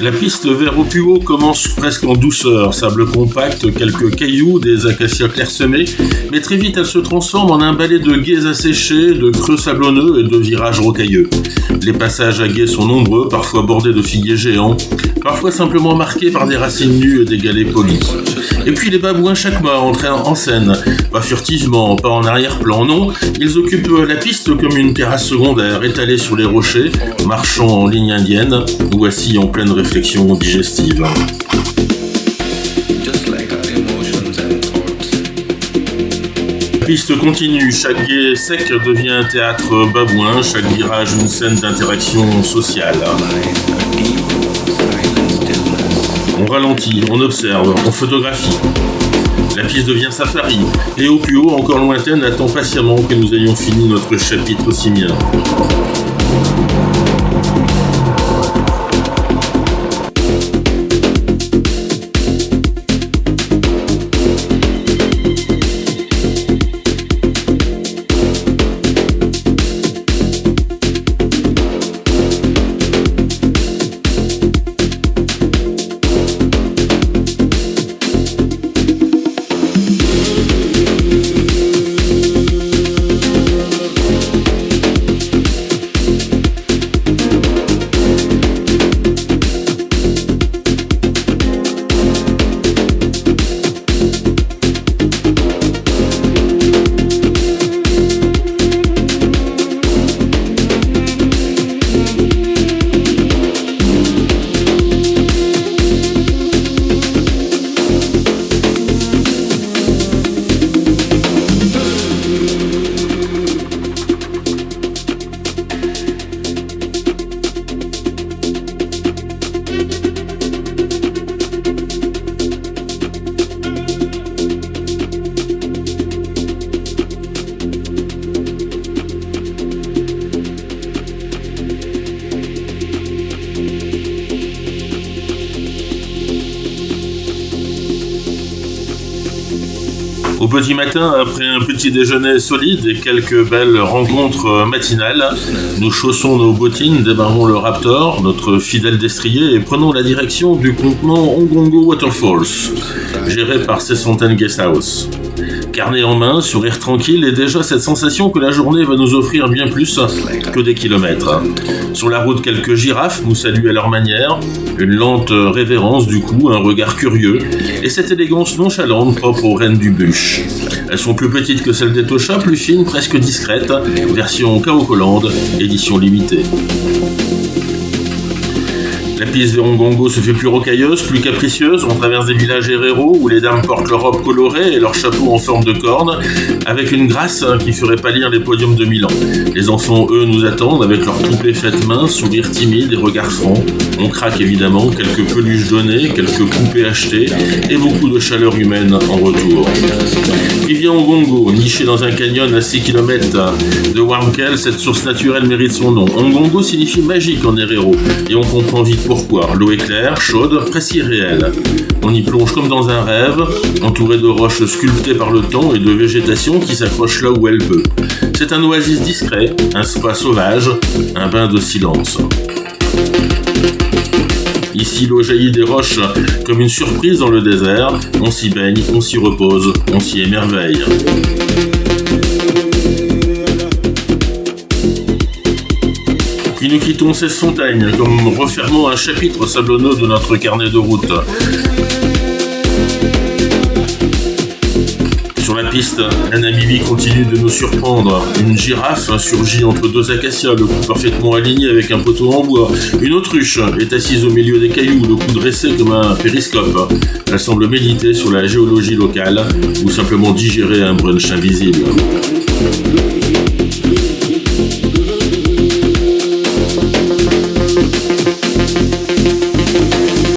La piste vers Opuo commence presque en douceur, sable compact, quelques cailloux, des acacias clairsemés, mais très vite elle se transforme en un balai de gués asséchés, de creux sablonneux et de virages rocailleux. Les passages à gués sont nombreux, parfois bordés de figuiers géants, parfois simplement marqués par des racines nues et des galets polis. Et puis les babouins chacma entrent en scène, pas furtivement, pas en arrière-plan, non, ils occupent la piste comme une terrasse secondaire, étalée sur les rochers, marchant en ligne indienne, ou assis en pleine réflexion digestive. La piste continue, chaque gué sec devient un théâtre babouin, chaque virage une scène d'interaction sociale. On ralentit, on observe, on photographie. La piste devient safari, et Opuo, encore lointaine, attend patiemment que nous ayons fini notre chapitre simien. Au petit matin, après un petit déjeuner solide et quelques belles rencontres matinales, nous chaussons nos bottines, démarrons le Raptor, notre fidèle destrier, et prenons la direction du campement Ongongo Waterfalls, géré par Sesfontaine Guesthouse. Carnet en main, sourire tranquille et déjà cette sensation que la journée va nous offrir bien plus que des kilomètres. Sur la route, quelques girafes nous saluent à leur manière, une lente révérence du cou, un regard curieux et cette élégance nonchalante propre aux reines du bush. Elles sont plus petites que celles des Tosha, plus fines, presque discrètes, version Kaokoland, édition limitée. La piste vers Ongongo se fait plus rocailleuse, plus capricieuse. On traverse des villages héréros où les dames portent leur robe colorée et leurs chapeaux en forme de corne, avec une grâce qui ferait pâlir les podiums de Milan. Les enfants, eux, nous attendent avec leurs poupées faites main, sourires timides et regards francs. On craque évidemment, quelques peluches données, quelques poupées achetées et beaucoup de chaleur humaine en retour. Puis vient Ongongo, niché dans un canyon à 6 km de Warmkel, cette source naturelle mérite son nom. Ongongo signifie magique en héréro et on comprend vite pourquoi. L'eau est claire, chaude, presque irréelle. On y plonge comme dans un rêve, entouré de roches sculptées par le temps et de végétation qui s'accroche là où elle peut. C'est un oasis discret, un spa sauvage, un bain de silence. Ici, l'eau jaillit des roches comme une surprise dans le désert. On s'y baigne, on s'y repose, on s'y émerveille. Puis nous quittons Sesfontaine, comme refermant un chapitre sablonneux de notre carnet de route. Sur la piste, un amphibie continue de nous surprendre. Une girafe surgit entre deux acacias, le cou parfaitement aligné avec un poteau en bois. Une autruche est assise au milieu des cailloux, le cou dressé comme un périscope. Elle semble méditer sur la géologie locale ou simplement digérer un brunch invisible.